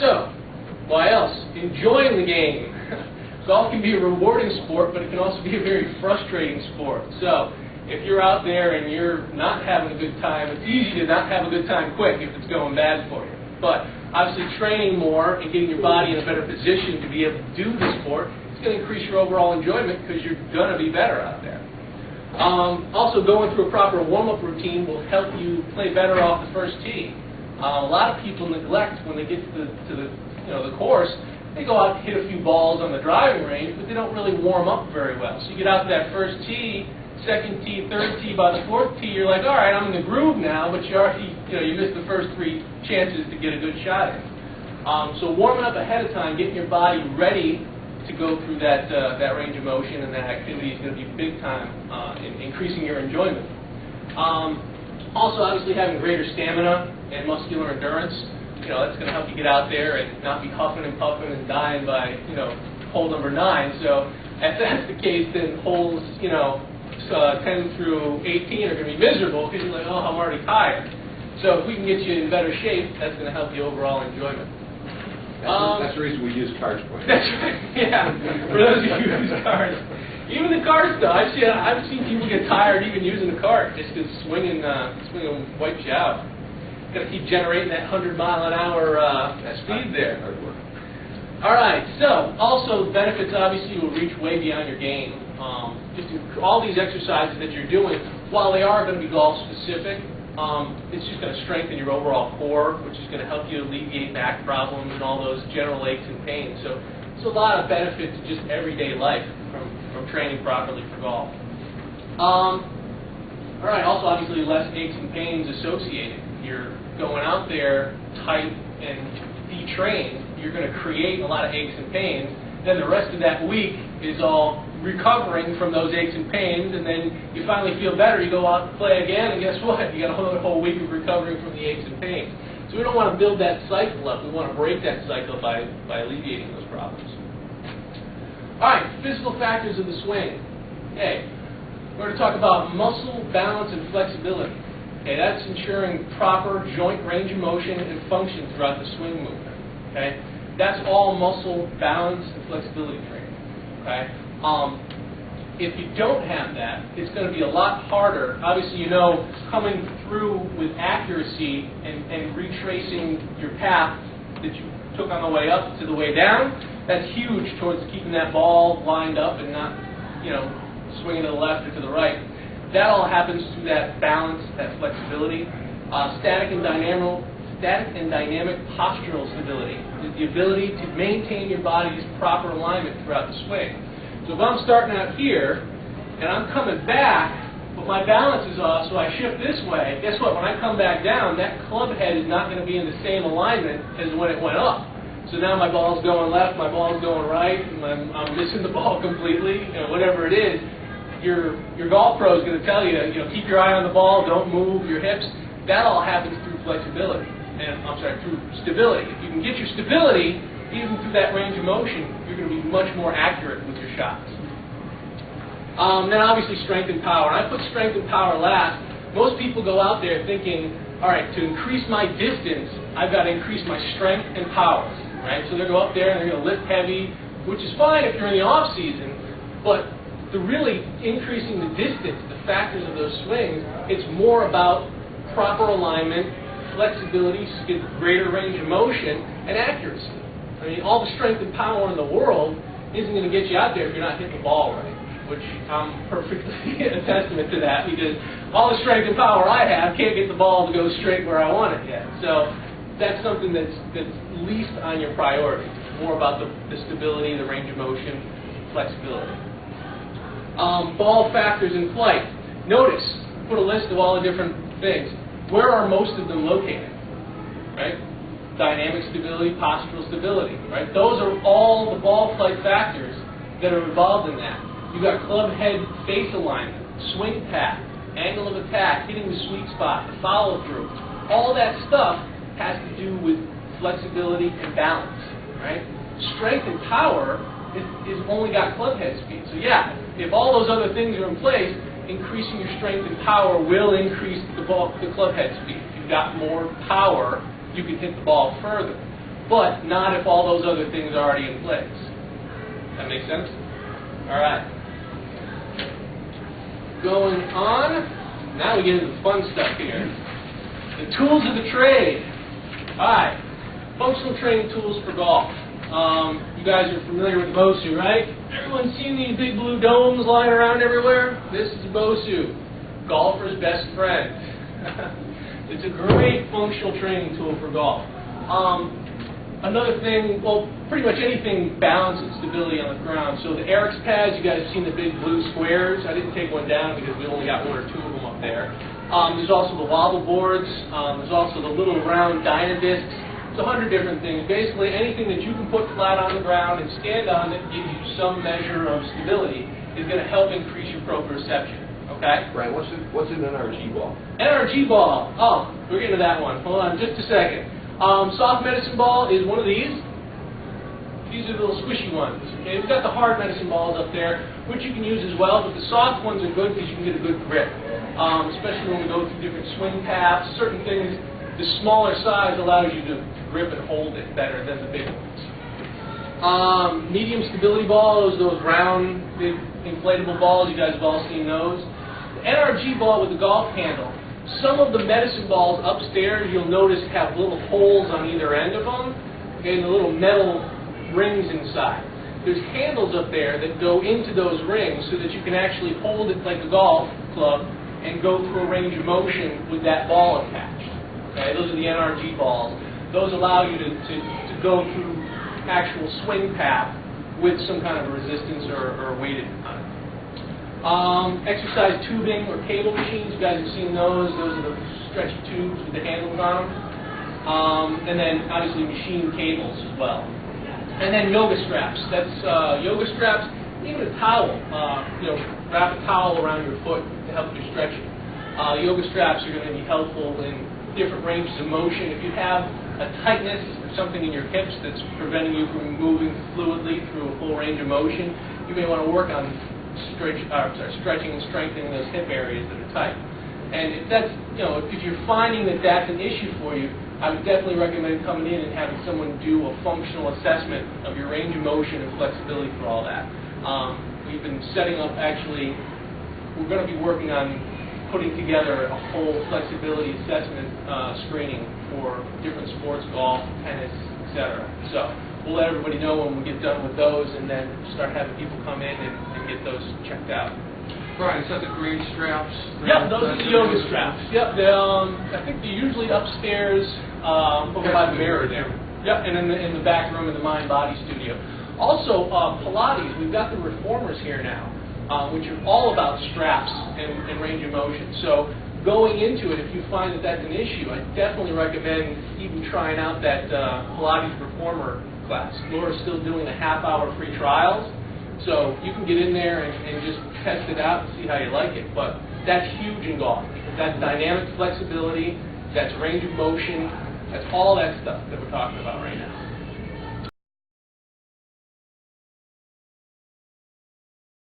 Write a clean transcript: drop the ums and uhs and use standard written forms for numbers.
So, why else? Enjoying the game. Golf can be a rewarding sport, but it can also be a very frustrating sport. So, if you're out there and you're not having a good time, it's easy to not have a good time quick if it's going bad for you. But obviously training more and getting your body in a better position to be able to do the sport, it's going to increase your overall enjoyment because you're going to be better out there. Also, going through a proper warm-up routine will help you play better off the first tee. A lot of people neglect when they get to the course. They go out and hit a few balls on the driving range, but they don't really warm up very well. So you get out to that first tee, second tee, third tee, by the fourth tee, you're like, all right, I'm in the groove now, but you already, you missed the first 3 chances to get a good shot in. So warming up ahead of time, getting your body ready to go through that range of motion and that activity is going to be big time in increasing your enjoyment. Also, obviously, having greater stamina and muscular endurance, that's going to help you get out there and not be huffing and puffing and dying by, hole number 9. So if that's the case, then holes, 10 through 18 are going to be miserable because you're like, oh, I'm already tired. So if we can get you in better shape, that's going to help you overall enjoyment. That's the reason we use cards for you. That's right, yeah. For those of you who use cards. Even the cart stuff, I've seen people get tired even using the cart just because swinging wipes you out. Got to keep generating that 100-mile-an-hour speed there. All right, so also the benefits obviously will reach way beyond your game. Just all these exercises that you're doing, while they are going to be golf specific, it's just going to strengthen your overall core, which is going to help you alleviate back problems and all those general aches and pains. So there's a lot of benefit to just everyday life from training properly for golf. All right, also obviously less aches and pains associated. You're going out there tight and detrained, you're going to create a lot of aches and pains. Then the rest of that week is all recovering from those aches and pains, and then you finally feel better, you go out and play again, and guess what? You got another whole week of recovering from the aches and pains. So we don't want to build that cycle up. We want to break that cycle by alleviating those problems. All right, physical factors of the swing. Okay, we're going to talk about muscle, balance, and flexibility. Okay, that's ensuring proper joint range of motion and function throughout the swing movement. Okay, that's all muscle, balance, and flexibility training. Okay, if you don't have that, it's going to be a lot harder. Obviously, coming through with accuracy and retracing your path that you took on the way up to the way down, that's huge towards keeping that ball lined up and not, swinging to the left or to the right. That all happens through that balance, that flexibility. Static and dynamic postural stability is the ability to maintain your body's proper alignment throughout the swing. So if I'm starting out here and I'm coming back, but my balance is off, so I shift this way, guess what? When I come back down, that club head is not going to be in the same alignment as when it went up. So now my ball's going left, my ball's going right, and I'm missing the ball completely, whatever it is. Your golf pro is going to tell you, keep your eye on the ball, don't move your hips. That all happens through flexibility, through stability. If you can get your stability, even through that range of motion, you're going to be much more accurate with your shots. Then obviously strength and power. And I put strength and power last. Most people go out there thinking, all right, to increase my distance, I've got to increase my strength and power. Right? So they go up there and they're going to lift heavy, which is fine if you're in the off season, but the really increasing the distance, the factors of those swings, it's more about proper alignment, flexibility, so you get greater range of motion, and accuracy. I mean, all the strength and power in the world isn't going to get you out there if you're not hitting the ball right, which I'm perfectly a testament to that, because all the strength and power I have can't get the ball to go straight where I want it yet. So that's something that's least on your priority. It's more about the stability, the range of motion, flexibility. Ball factors in flight. Notice, put a list of all the different things. Where are most of them located? Right? Dynamic stability, postural stability. Right? Those are all the ball flight factors that are involved in that. You've got club head face alignment, swing path, angle of attack, hitting the sweet spot, the follow through. All that stuff has to do with flexibility and balance. Right? Strength and power is only got club head speed. So yeah, if all those other things are in place, increasing your strength and power will increase the club head speed. If you've got more power, you can hit the ball further. but not if all those other things are already in place. That make sense? All right. Going on, now we get into the fun stuff here. The tools of the trade. All right. Functional training tools for golf. You guys are familiar with BOSU, right? Everyone's seen these big blue domes lying around everywhere? This is BOSU, golfer's best friend. It's a great functional training tool for golf. Another thing, well, pretty much anything balances stability on the ground. So the Eric's pads, you guys have seen the big blue squares. I didn't take one down because we only got one or two of them up there. There's also the wobble boards. There's also the little round Dynadiscs. It's 100 different things. Basically, anything that you can put flat on the ground and stand on that gives you some measure of stability is going to help increase your proprioception. Okay? Brian, what's an NRG ball? NRG ball. Oh, we're getting to that one. Hold on just a second. Soft medicine ball is one of these. These are the little squishy ones. Okay? We've got the hard medicine balls up there, which you can use as well, but the soft ones are good because you can get a good grip. Especially when we go through different swing paths, certain things, the smaller size allows you to grip and hold it better than the big ones. Medium stability balls, those round, big inflatable balls, you guys have all seen those. The NRG ball with the golf handle. Some of the medicine balls upstairs, you'll notice, have little holes on either end of them, okay, and the little metal rings inside. There's handles up there that go into those rings so that you can actually hold it like a golf club and go through a range of motion with that ball attached. Okay, those are the NRG balls. Those allow you to go through actual swing path with some kind of resistance or weighted on it. Exercise tubing or cable machines, you guys have seen those. Those are the stretchy tubes with the handles on them. And then obviously machine cables as well. And then yoga straps. That's yoga straps, even a towel. Wrap a towel around your foot to help your stretching. Yoga straps are going to be helpful in different ranges of motion. If you have a tightness or something in your hips that's preventing you from moving fluidly through a full range of motion, you may want to work on stretching and strengthening those hip areas that are tight. And if that's, if you're finding that that's an issue for you, I would definitely recommend coming in and having someone do a functional assessment of your range of motion and flexibility for all that. We've been setting up, actually, we're going to be working on putting together a whole flexibility assessment screening for different sports, golf, tennis, etc. So we'll let everybody know when we get done with those and then start having people come in and get those checked out. Brian, is that the green straps? Yep, those are the yoga straps. Yep, I think they're usually upstairs over by the mirror there. Yep, and in the back room in the Mind Body Studio. Also, Pilates, we've got the reformers here now, which are all about straps and range of motion. So going into it, if you find that that's an issue, I definitely recommend even trying out that Pilates reformer class. Laura's still doing the half-hour free trials, so you can get in there and just test it out and see how you like it. But that's huge in golf. That's dynamic flexibility, that's range of motion, that's all that stuff that we're talking about right now.